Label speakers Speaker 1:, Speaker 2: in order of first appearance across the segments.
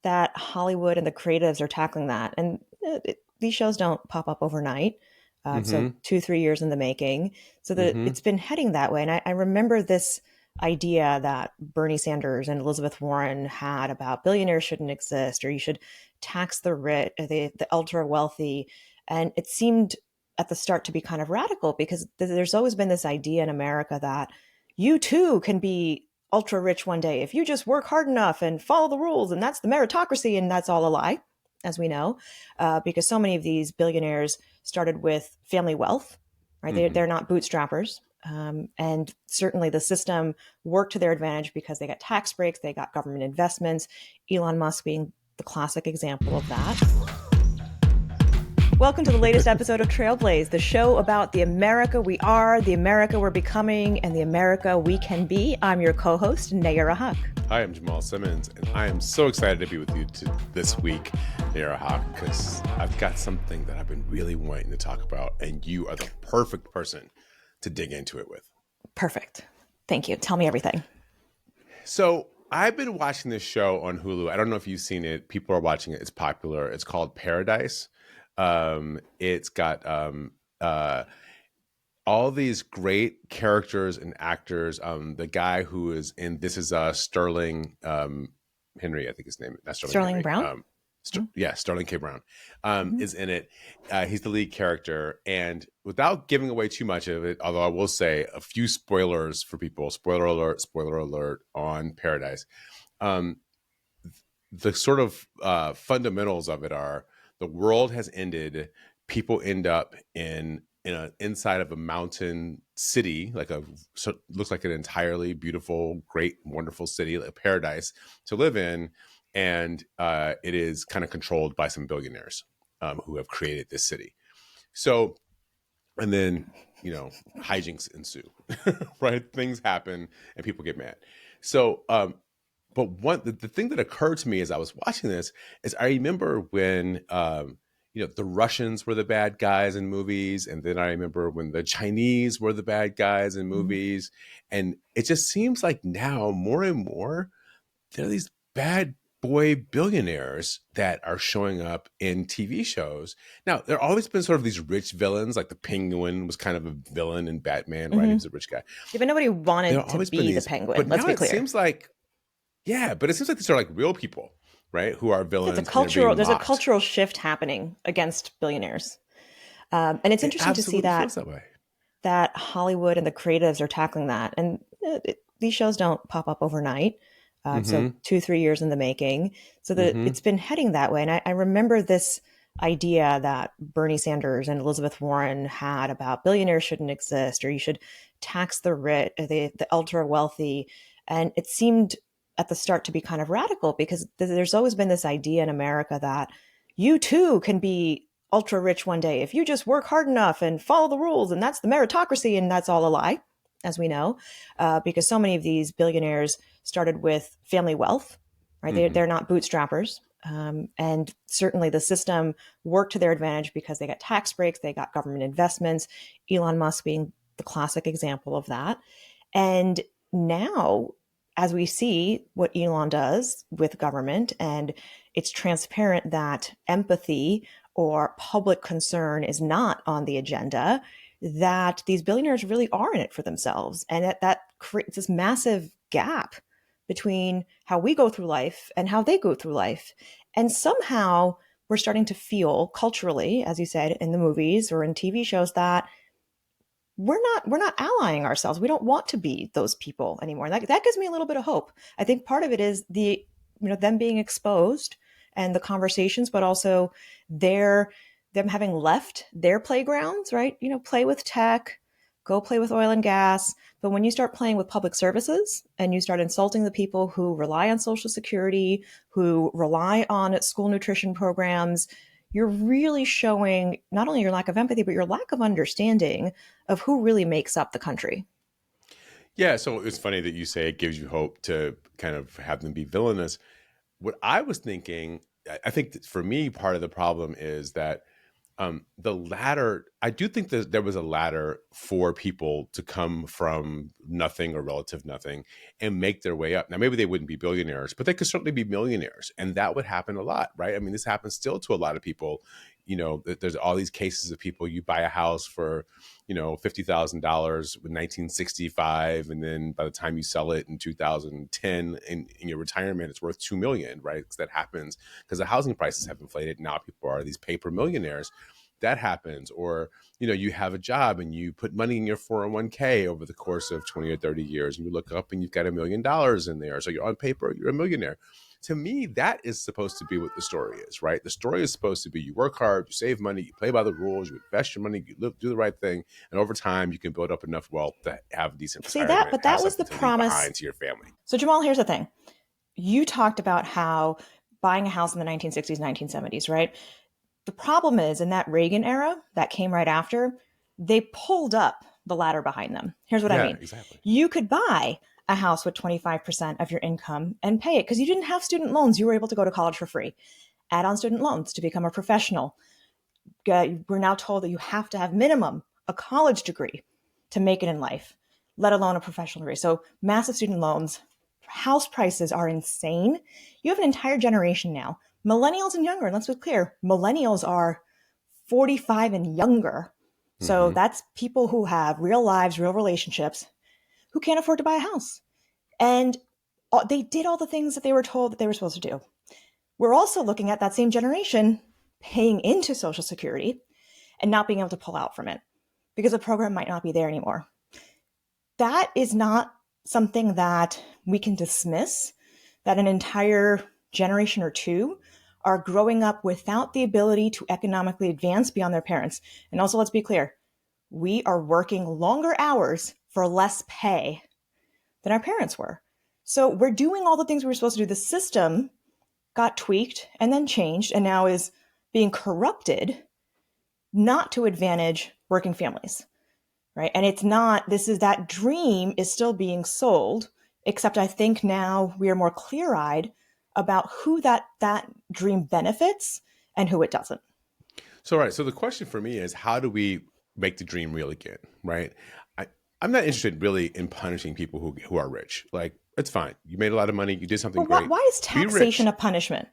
Speaker 1: that Hollywood and the creatives are tackling that. And these shows don't pop up overnight. So
Speaker 2: Mm-hmm.
Speaker 1: 2, 3 years in the making. So that
Speaker 2: Mm-hmm.
Speaker 1: it's been heading that way. And I remember this idea that Bernie Sanders and Elizabeth Warren had about billionaires shouldn't exist, or you should tax the rich, the ultra wealthy. And it seemed at the start to be kind of radical because there's always been this idea in America that you too can be ultra rich one day if you just work hard enough and follow the rules. And that's the meritocracy. And that's all a lie, as we know, because so many of these billionaires started with family wealth, right?
Speaker 2: Mm-hmm.
Speaker 1: They're not bootstrappers. And certainly the system worked to their advantage because they got tax breaks, they got government investments, Elon Musk being the classic example of that. Welcome to the latest episode of Trailblaze, the show about the America we are, the America we're becoming, and the America we can be. I'm your co-host, Nayyera.
Speaker 2: Hi, I'm Jamal Simmons, and I am so excited to be with you this week, Nayyera, because I've got something that I've been really wanting to talk about, and you are the perfect person to dig into it with.
Speaker 1: Perfect. Thank you. Tell me everything.
Speaker 2: So I've been watching this show on Hulu. I don't know if you've seen it. People are watching it. It's popular. It's called Paradise. It's got all these great characters and actors. The guy who is in This Is Sterling Henry, I think his name. Not Sterling Henry.
Speaker 1: Brown?
Speaker 2: Yeah, Sterling K. Brown
Speaker 1: Mm-hmm.
Speaker 2: is in it. He's the lead character. And without giving away too much of it, although I will say a few spoilers for people, spoiler alert on Paradise. The sort of fundamentals of it are the world has ended. People end up inside of a mountain city, looks like an entirely beautiful, great, wonderful city, a paradise to live in. And it is kind of controlled by some billionaires who have created this city. So, and then, hijinks ensue, right? Things happen and people get mad. So, but the thing that occurred to me as I was watching this is I remember when, the Russians were the bad guys in movies. And then I remember when the Chinese were the bad guys in movies. And it just seems like now more and more, there are these bad boy billionaires that are showing up in TV shows. Now, there have always been sort of these rich villains, like the Penguin was kind of a villain in Batman, right? He was a rich guy.
Speaker 1: Yeah, but nobody
Speaker 2: There
Speaker 1: wanted
Speaker 2: have
Speaker 1: to
Speaker 2: always been
Speaker 1: be the
Speaker 2: these,
Speaker 1: Penguin.
Speaker 2: but
Speaker 1: Let's
Speaker 2: now
Speaker 1: be
Speaker 2: it
Speaker 1: clear.
Speaker 2: seems like, yeah, but it seems like these are like real people, right? Who are villains and they're being
Speaker 1: There's a
Speaker 2: mocked.
Speaker 1: cultural shift happening against billionaires. And it's
Speaker 2: It
Speaker 1: interesting to see
Speaker 2: absolutely feels that way.
Speaker 1: that Hollywood and the creatives are tackling that. And these shows don't pop up overnight. So
Speaker 2: Mm-hmm.
Speaker 1: 2, 3 years in the making. So that
Speaker 2: Mm-hmm.
Speaker 1: it's been heading that way. And I remember this idea that Bernie Sanders and Elizabeth Warren had about billionaires shouldn't exist, or you should tax the rich, the ultra wealthy. And it seemed at the start to be kind of radical because there's always been this idea in America that you too can be ultra rich one day if you just work hard enough and follow the rules. And that's the meritocracy. And that's all a lie, as we know, because so many of these billionaires started with family wealth, right? They're not bootstrappers. And certainly the system worked to their advantage because they got tax breaks, they got government investments, Elon Musk being the classic example of that. And now, as we see what Elon does with government, and it's transparent that empathy or public concern is not on the agenda, that these billionaires really are in it for themselves. And that creates this massive gap between how we go through life and how they go through life. And somehow we're starting to feel culturally, as you said, in the movies or in TV shows, that we're not allying ourselves. We don't want to be those people anymore. And that gives me a little bit of hope. I think part of it is them being exposed and the conversations, but also them having left their playgrounds, right? Play with tech, go play with oil and gas. But when you start playing with public services and you start insulting the people who rely on Social Security, who rely on school nutrition programs, you're really showing not only your lack of empathy, but your lack of understanding of who really makes up the country.
Speaker 2: Yeah, so it's funny that you say it gives you hope to kind of have them be villainous. What I was thinking, I think that for me, part of the problem is that The ladder, I do think that there was a ladder for people to come from nothing or relative nothing and make their way up. Now, maybe they wouldn't be billionaires, but they could certainly be millionaires. And that would happen a lot, right? I mean, this happens still to a lot of people. There's all these cases of people, you buy a house for, $50,000 in 1965. And then by the time you sell it in 2010 in your retirement, it's worth 2 million, right? Because that happens because the housing prices have inflated. Now people are these paper millionaires. That happens. Or you have a job and you put money in your 401k over the course of 20 or 30 years, and you look up and you've got $1 million in there, so you're on paper, you're a millionaire. To me, that is supposed to be what the story is, right? The story is supposed to be you work hard, you save money, you play by the rules, you invest your money, you do the right thing, and over time you can build up enough wealth to have a decent
Speaker 1: See that,
Speaker 2: retirement,
Speaker 1: but
Speaker 2: have
Speaker 1: that was the
Speaker 2: something to leave
Speaker 1: promise.
Speaker 2: behind to your family.
Speaker 1: So Jamal, here's the thing. You talked about how buying a house in the 1960s, 1970s, right? The problem is in that Reagan era that came right after, they pulled up the ladder behind them. Here's what I
Speaker 2: Yeah,
Speaker 1: mean.
Speaker 2: exactly.
Speaker 1: You could buy a house with 25% of your income and pay it because you didn't have student loans. You were able to go to college for free. Add on student loans to become a professional. We're now told that you have to have minimum a college degree to make it in life, let alone a professional degree. So massive student loans. House prices are insane. You have an entire generation now, millennials and younger. And let's be clear, millennials are 45 and younger. So
Speaker 2: Mm-hmm.
Speaker 1: that's people who have real lives, real relationships, who can't afford to buy a house. And they did all the things that they were told that they were supposed to do. We're also looking at that same generation paying into Social Security and not being able to pull out from it because the program might not be there anymore. That is not something that we can dismiss, that an entire generation or two are growing up without the ability to economically advance beyond their parents. And also, let's be clear, we are working longer hours for less pay than our parents were. So we're doing all the things we were supposed to do. The system got tweaked and then changed and now is being corrupted, not to advantage working families, right? And it's not, this is that dream is still being sold, except I think now we are more clear eyed about who that dream benefits and who it doesn't.
Speaker 2: So, right. So the question for me is, how do we make the dream real again? Right. I, I'm not interested really in punishing people who are rich. Like, it's fine. You made a lot of money. You did something
Speaker 1: But
Speaker 2: great.
Speaker 1: why is
Speaker 2: Be
Speaker 1: taxation
Speaker 2: rich.
Speaker 1: a punishment?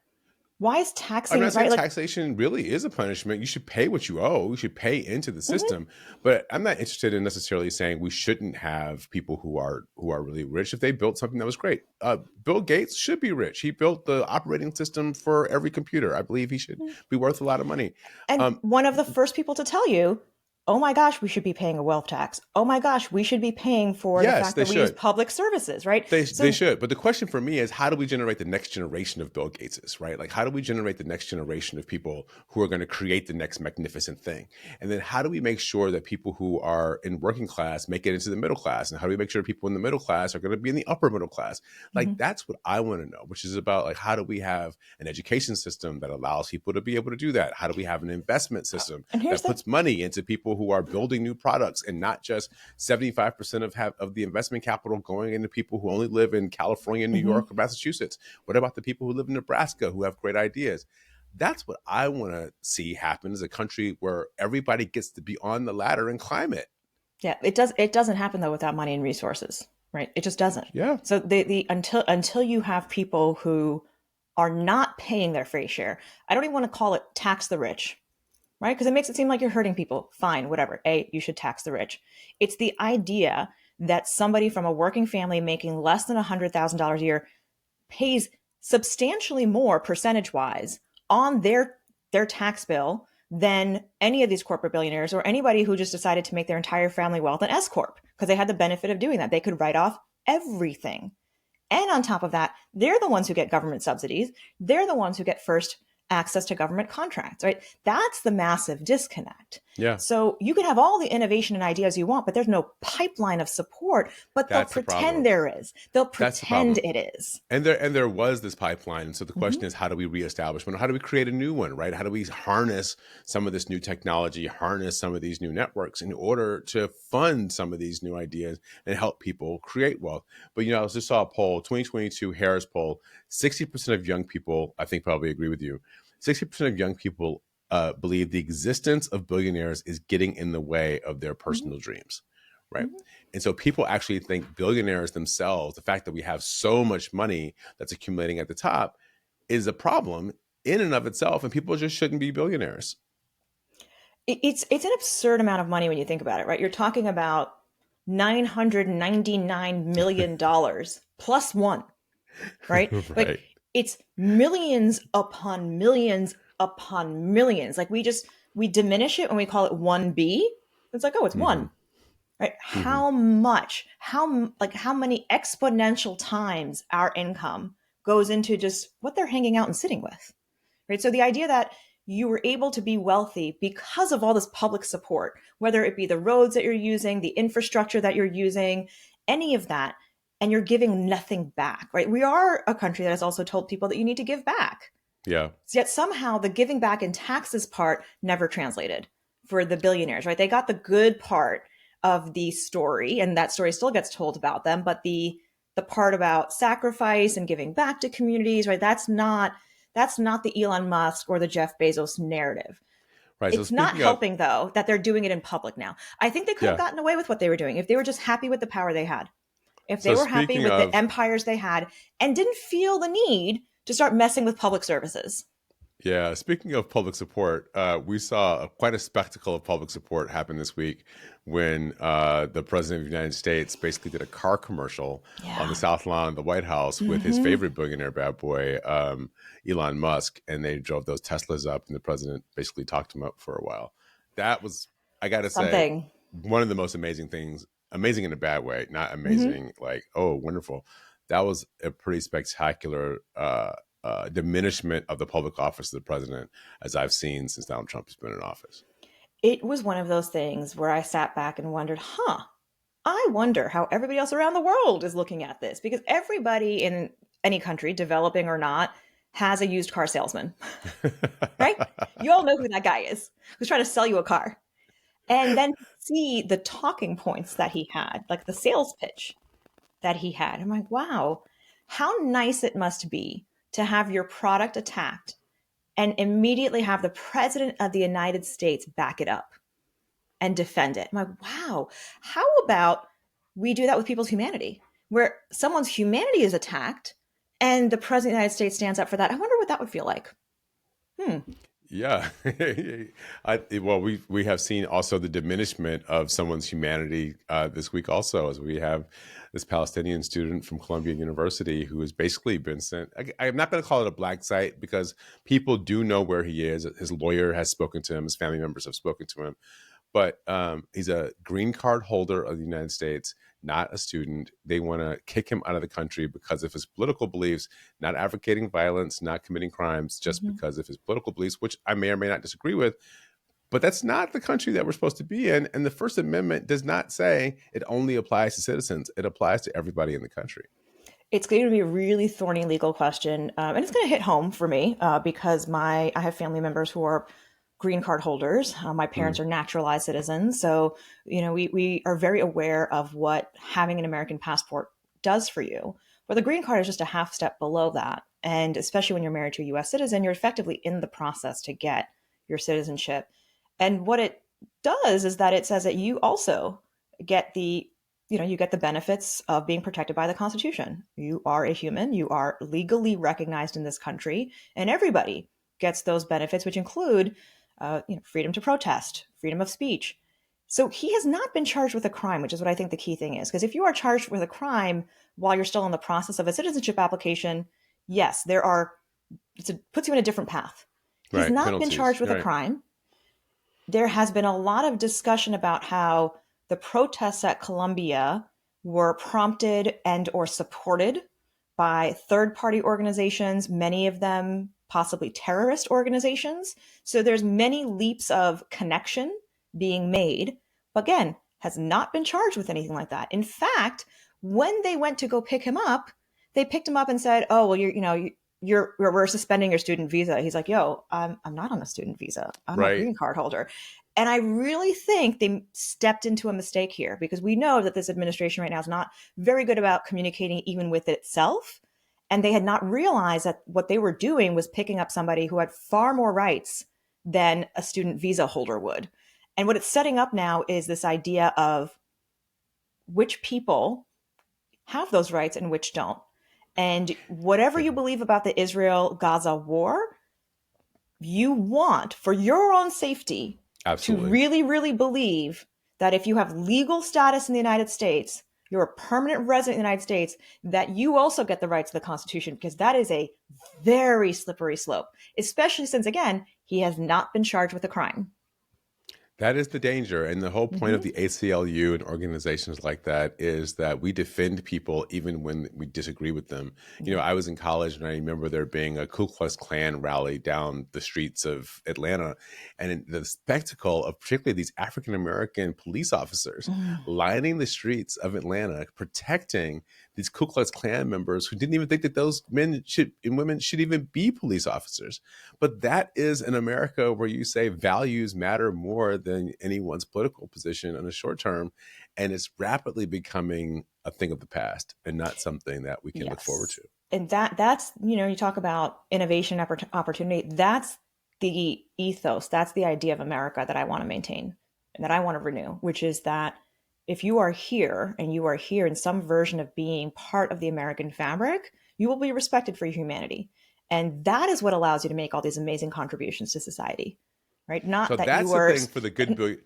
Speaker 1: Why is
Speaker 2: I'm
Speaker 1: taxing,
Speaker 2: not saying
Speaker 1: right? Like,
Speaker 2: taxation really is a punishment. You should pay what you owe. You should pay into the
Speaker 1: mhm.
Speaker 2: system. But I'm not interested in necessarily saying we shouldn't have people who are really rich if they built something that was great. Bill Gates should be rich. He built the operating system for every computer. I believe he should be worth a lot of money.
Speaker 1: And
Speaker 2: Um,
Speaker 1: one of the first people to tell you, oh my gosh, we should be paying a wealth tax. Oh my gosh, we should be paying for the
Speaker 2: yes,
Speaker 1: fact
Speaker 2: they
Speaker 1: that we use
Speaker 2: should.
Speaker 1: public services, right?
Speaker 2: They
Speaker 1: So,
Speaker 2: should. But the question for me is, how do we generate the next generation of Bill Gateses, right? Like, how do we generate the next generation of people who are going to create the next magnificent thing? And then how do we make sure that people who are in working class make it into the middle class? And how do we make sure people in the middle class are going to be in the upper middle class? Like,
Speaker 1: mhm.
Speaker 2: that's what I want to know, which is about, like, how do we have an education system that allows people to be able to do that? How do we have an investment system
Speaker 1: And here's
Speaker 2: that
Speaker 1: the
Speaker 2: puts money into people who are building new products, and not just 75% of the investment capital going into people who only live in California, New
Speaker 1: mhm.
Speaker 2: York, or Massachusetts? What about the people who live in Nebraska who have great ideas? That's what I want to see happen, is a country where everybody gets to be on the ladder and climb it.
Speaker 1: Yeah, it doesn't happen though without money and resources, right? It just doesn't.
Speaker 2: Yeah.
Speaker 1: So the until you have people who are not paying their fair share, I don't even want to call it tax the rich, right? Because it makes it seem like you're hurting people. Fine, whatever. You should tax the rich. It's the idea that somebody from a working family making less than $100,000 a year pays substantially more percentage wise on their tax bill than any of these corporate billionaires or anybody who just decided to make their entire family wealth an S corp because they had the benefit of doing that. They could write off everything. And on top of that, they're the ones who get government subsidies. They're the ones who get first access to government contracts, right? That's the massive disconnect.
Speaker 2: Yeah.
Speaker 1: So you can have all the innovation and ideas you want, but there's no pipeline of support, but they'll
Speaker 2: That's the
Speaker 1: pretend
Speaker 2: problem.
Speaker 1: there is. They'll
Speaker 2: That's the
Speaker 1: pretend
Speaker 2: problem.
Speaker 1: it is.
Speaker 2: And there was this pipeline. So the
Speaker 1: Mm-hmm.
Speaker 2: question is, how do we reestablish one? How do we create a new one, right? How do we harness some of this new technology, harness some of these new networks in order to fund some of these new ideas and help people create wealth? But, I just saw a poll, 2022 Harris poll, 60% of young people, I think, probably agree with you. 60% of young people believe the existence of billionaires is getting in the way of their
Speaker 1: Mhm.
Speaker 2: personal dreams, right?
Speaker 1: Mhm.
Speaker 2: And so people actually think billionaires themselves, the fact that we have so much money that's accumulating at the top, is a problem in and of itself, and people just shouldn't be billionaires.
Speaker 1: It's an absurd amount of money when you think about it, right? You're talking about $999 million plus one, right? Like
Speaker 2: Right.
Speaker 1: it's millions upon millions upon millions. Like we diminish it when we call it 1B. It's like, oh, it's
Speaker 2: Hmm.
Speaker 1: one, right?
Speaker 2: Hmm.
Speaker 1: How much, how many exponential times our income goes into just what they're hanging out and sitting with, right? So the idea that you were able to be wealthy because of all this public support, whether it be the roads that you're using, the infrastructure that you're using, any of that, and you're giving nothing back, right? We are a country that has also told people that you need to give back.
Speaker 2: Yeah.
Speaker 1: Yet somehow the giving back in taxes part never translated for the billionaires, right? They got the good part of the story, and that story still gets told about them, but the part about sacrifice and giving back to communities, right? That's not the Elon Musk or the Jeff Bezos narrative.
Speaker 2: Right. So
Speaker 1: It's not
Speaker 2: speaking of,
Speaker 1: helping though that they're doing it in public now. I think they could have
Speaker 2: yeah.
Speaker 1: gotten away with what they were doing if they were just happy with the power they had. If they
Speaker 2: So
Speaker 1: were happy
Speaker 2: speaking
Speaker 1: with the
Speaker 2: of,
Speaker 1: empires they had and didn't feel the need to start messing with public services.
Speaker 2: yeah, speaking of public support, we saw quite a spectacle of public support happen this week when the president of the United States basically did a car commercial on the
Speaker 1: Yeah.
Speaker 2: South Lawn of the White House with his
Speaker 1: Mm-hmm.
Speaker 2: favorite billionaire bad boy, Elon Musk, and they drove those Teslas up, and the president basically talked him up for a while. That was, I got to say,
Speaker 1: Something.
Speaker 2: one of the most amazing things, amazing in a bad way, not
Speaker 1: Mm-hmm.
Speaker 2: amazing like, oh, wonderful. That was a pretty spectacular diminishment of the public office of the president as I've seen since Donald Trump has been in office.
Speaker 1: It was one of those things where I sat back and wondered, I wonder how everybody else around the world is looking at this because everybody in any country, developing or not, has a used car salesman, right? You all know who that guy is who's trying to sell you a car. And then see the talking points that he had, like the sales pitch that he had. I'm like, wow, how nice it must be to have your product attacked and immediately have the president of the United States back it up and defend it. I'm like, wow, how about we do that with people's humanity, where someone's humanity is attacked and the president of the United States stands up for that? I wonder what that would feel like. Hmm.
Speaker 2: Yeah. Well, we have seen also the diminishment of someone's humanity this week also, as we have this Palestinian student from Columbia University who has basically been sent. I'm not going to call it a black site because people do know where he is. His lawyer has spoken to him. His family members have spoken to him. But he's a green card holder of the United States, not a student. They want to kick him out of the country because of his political beliefs, not advocating violence, not committing crimes, just
Speaker 1: Mhm.
Speaker 2: because of his political beliefs, which I may or may not disagree with. But that's not the country that we're supposed to be in. And the First Amendment does not say it only applies to citizens, it applies to everybody in the country.
Speaker 1: It's going to be a really thorny legal question, and it's going to hit home for me because I have family members who are green card holders. My
Speaker 2: Mm,
Speaker 1: parents are naturalized citizens, so we are very aware of what having an American passport does for you. But the green card is just a half step below that, and especially when you're married to a U.S. citizen, you're effectively in the process to get your citizenship. And what it does is that it says that you also get the benefits of being protected by the Constitution. You are a human, you are legally recognized in this country, and everybody gets those benefits, which include freedom to protest, freedom of speech. So he has not been charged with a crime, which is what I think the key thing is. Because if you are charged with a crime while you're still in the process of a citizenship application, yes, it puts you in a different path. He's
Speaker 2: right.
Speaker 1: not been
Speaker 2: Penalties.
Speaker 1: charged with a
Speaker 2: Right.
Speaker 1: crime. There has been a lot of discussion about how the protests at Columbia were prompted and or supported by third-party organizations, many of them possibly terrorist organizations. So there's many leaps of connection being made, but again, has not been charged with anything like that. In fact, when they went to go pick him up, they picked him up and said, "Oh, well, we're suspending your student visa." He's like, "Yo, I'm not on a student visa. I'm a
Speaker 2: Right.
Speaker 1: green card holder." And I really think they stepped into a mistake here because we know that this administration right now is not very good about communicating even with itself. And they had not realized that what they were doing was picking up somebody who had far more rights than a student visa holder would. And what it's setting up now is this idea of which people have those rights and which don't. And whatever
Speaker 2: Yeah,
Speaker 1: you believe about the Israel Gaza war, you want for your own safety to
Speaker 2: absolutely.
Speaker 1: really, really believe that if you have legal status in the United States, you're a permanent resident in the United States, that you also get the rights of the Constitution, because that is a very slippery slope, especially since, again, he has not been charged with a crime.
Speaker 2: That is the danger. And the whole point of
Speaker 1: Mm-hmm.
Speaker 2: the ACLU and organizations like that is that we defend people even when we disagree with them. You know,
Speaker 1: Yeah.
Speaker 2: I was in college and I remember there being a Ku Klux Klan rally down the streets of Atlanta. And the spectacle of particularly these African American police officers
Speaker 1: Mm.
Speaker 2: lining the streets of Atlanta, protecting these Ku Klux Klan members who didn't even think that those men should and women should even be police officers. But that is an America where you say values matter more than anyone's political position in the short term. And it's rapidly becoming a thing of the past and not something that we can look forward
Speaker 1: Yes.
Speaker 2: to.
Speaker 1: And that's, you talk about innovation opportunity. That's the ethos. That's the idea of America that I want to maintain and that I want to renew, which is that if you are here and you are here in some version of being part of the American fabric, you will be respected for your humanity. And that is what allows you to make all these amazing contributions to society, right?
Speaker 2: So
Speaker 1: Not that you
Speaker 2: that's the
Speaker 1: are.
Speaker 2: thing for the good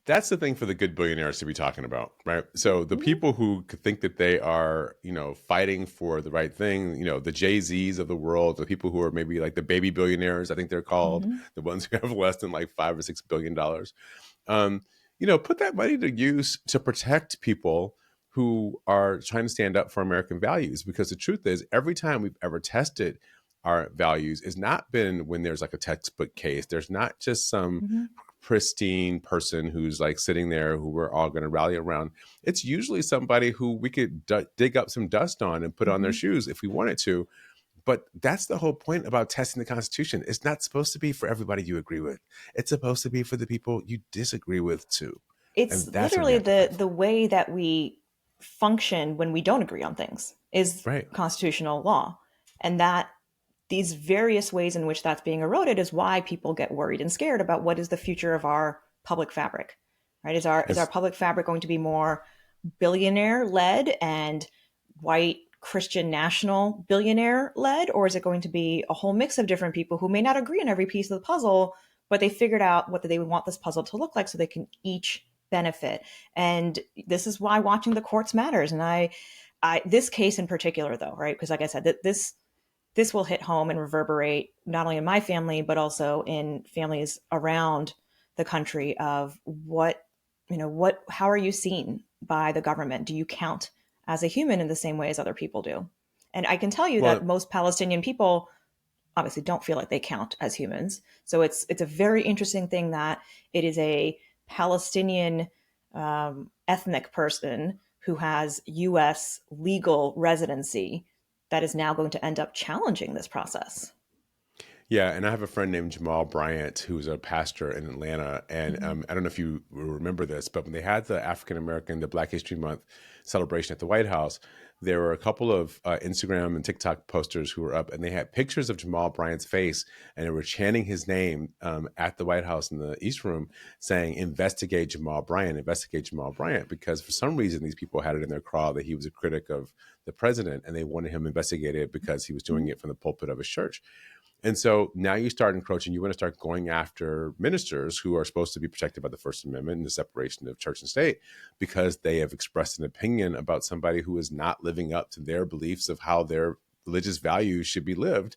Speaker 2: that's the thing for the good billionaires to be talking about, right? So the people who think that they are, fighting for the right thing, the Jay-Z's of the world, the people who are maybe like the baby billionaires, I think they're called,
Speaker 1: Mhm.
Speaker 2: the ones who have less than like $5 or $6 billion. Um, put that money to use to protect people who are trying to stand up for American values. Because the truth is, every time we've ever tested our values has not been when there's like a textbook case. There's not just some
Speaker 1: Mhm.
Speaker 2: pristine person who's like sitting there who we're all going to rally around. It's usually somebody who we could dig up some dust on and put on their
Speaker 1: Mhm.
Speaker 2: shoes if we wanted to. But that's the whole point about testing the Constitution. It's not supposed to be for everybody you agree with. It's supposed to be for the people you disagree with too.
Speaker 1: It's
Speaker 2: And that's what we
Speaker 1: literally
Speaker 2: have to
Speaker 1: the
Speaker 2: fight
Speaker 1: the
Speaker 2: for.
Speaker 1: way that we function when we don't agree on things is
Speaker 2: Right.
Speaker 1: constitutional law. And that these various ways in which that's being eroded is why people get worried and scared about what is the future of our public fabric. Right? Is our
Speaker 2: It's,
Speaker 1: public fabric going to be more billionaire led and white Christian national billionaire led, or is it going to be a whole mix of different people who may not agree on every piece of the puzzle, but they figured out what they would want this puzzle to look like so they can each benefit? And this is why watching the courts matters. And I this case in particular, though, right? Because like I said, that this will hit home and reverberate not only in my family but also in families around the country of what how are you seen by the government? Do you count as a human in the same way as other people do? And I can tell you that
Speaker 2: well,
Speaker 1: most Palestinian people obviously don't feel like they count as humans. So it's a very interesting thing that it is a Palestinian ethnic person who has U.S. legal residency that is now going to end up challenging this process.
Speaker 2: yeah, and I have a friend named Jamal Bryant who's a pastor in Atlanta, and
Speaker 1: Mm-hmm.
Speaker 2: I don't know if you remember this, but when they had the African American, the Black History Month celebration at the White House, there were a couple of Instagram and TikTok posters who were up, and they had pictures of Jamal Bryant's face, and they were chanting his name at the White House in the East Room, saying investigate Jamal Bryant," because for some reason these people had it in their craw that he was a critic of the president, and they wanted him investigated because he was doing it from the pulpit of his church. And so now you start encroaching, you want to start going after ministers who are supposed to be protected by the First Amendment and the separation of church and state because they have expressed an opinion about somebody who is not living up to their beliefs of how their religious values should be lived.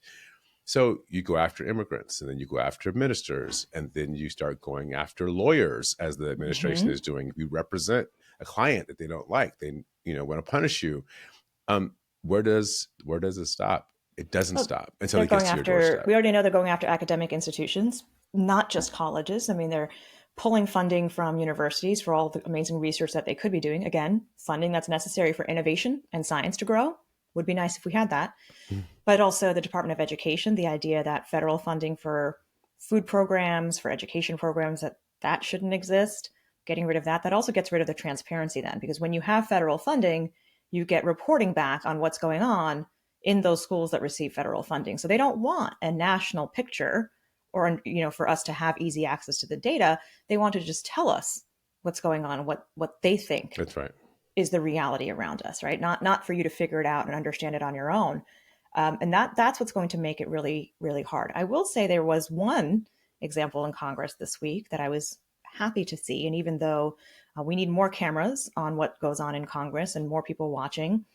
Speaker 2: So you go after immigrants and then you go after ministers and then you start going after lawyers as the administration
Speaker 1: Mm-hmm.
Speaker 2: is doing. If you represent a client that they don't like, they want to punish you. Where does it stop? It doesn't
Speaker 1: Well,
Speaker 2: stop until
Speaker 1: they're
Speaker 2: it gets
Speaker 1: going
Speaker 2: to your
Speaker 1: after,
Speaker 2: doorstep.
Speaker 1: we already know they're going after academic institutions, not just colleges. I mean, they're pulling funding from universities for all the amazing research that they could be doing. Again, funding that's necessary for innovation and science to grow. Would be nice if we had that. But also the Department of Education, the idea that federal funding for food programs, for education programs, that shouldn't exist. Getting rid of that. That also gets rid of the transparency then, because when you have federal funding, you get reporting back on what's going on in those schools that receive federal funding. So they don't want a national picture or, for us to have easy access to the data. They want to just tell us what's going on, what they think
Speaker 2: That's right.
Speaker 1: is the reality around us, right? Not for you to figure it out and understand it on your own. And that's what's going to make it really, really hard. I will say there was one example in Congress this week that I was happy to see. And even though we need more cameras on what goes on in Congress and more people watching,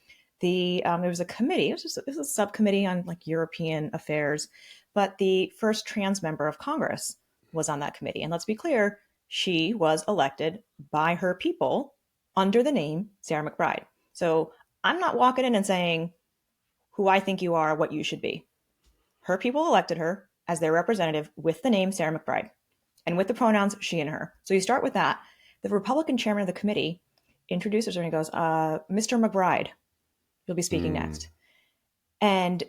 Speaker 1: there was a committee. It was a subcommittee on like European affairs, but the first trans member of Congress was on that committee. And let's be clear, she was elected by her people under the name Sarah McBride. So I'm not walking in and saying who I think you are, what you should be. Her people elected her as their representative with the name Sarah McBride and with the pronouns she and her. So you start with that. The Republican chairman of the committee introduces her and he goes, Mr. McBride, you'll be speaking next. And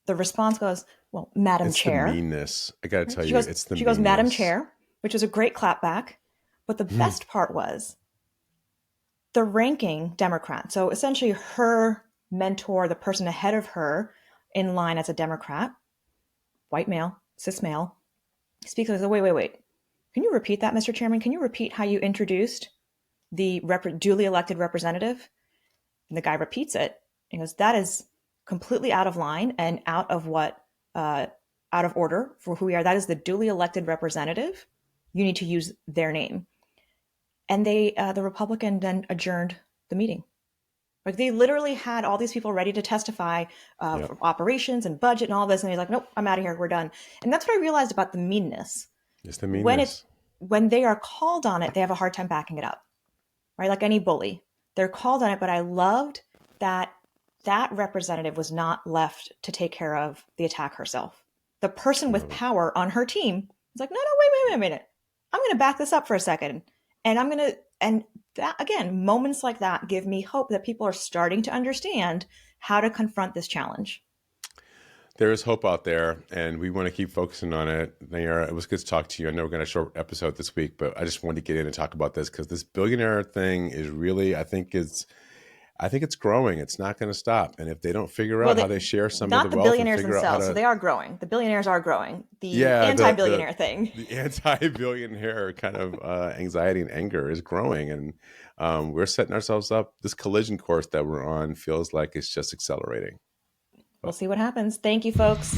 Speaker 1: the response goes, well, Madam
Speaker 2: It's
Speaker 1: Chair.
Speaker 2: the meanness. I got to tell you, it's the
Speaker 1: She
Speaker 2: meanness.
Speaker 1: goes, Madam Chair, which was a great clapback. But the best part was the ranking Democrat. So essentially her mentor, the person ahead of her in line as a Democrat, white male, cis male, speaks and says, wait. Can you repeat that, Mr. Chairman? Can you repeat how you introduced the duly elected representative? And the guy repeats it and goes, that is completely out of line and out of order for who we are. That is the duly elected representative. You need to use their name. And the Republican then adjourned the meeting. Like they literally had all these people ready to testify for operations and budget and all this. And he's like, nope, I'm out of here. We're done. And that's what I realized about the meanness.
Speaker 2: It's the meanness.
Speaker 1: When they are called on it, they have a hard time backing it up, right? Like any bully, they're called on it. But I loved that representative was not left to take care of the attack herself. The person with power on her team was like, no, wait a minute. I'm going to back this up for a second. And that, again, moments like that give me hope that people are starting to understand how to confront this challenge.
Speaker 2: There is hope out there, and we want to keep focusing on it. Nayyera, it was good to talk to you. I know we're going to short episode this week, but I just wanted to get in and talk about this because this billionaire thing is really, I think it's growing. It's not going to stop. And if they don't figure out how they share some of the wealth,
Speaker 1: billionaires themselves, so they are growing. The billionaires are growing. The anti-billionaire thing.
Speaker 2: The anti-billionaire kind of anxiety and anger is growing, and we're setting ourselves up. This collision course that we're on feels like it's just accelerating.
Speaker 1: We'll see what happens. Thank you, folks.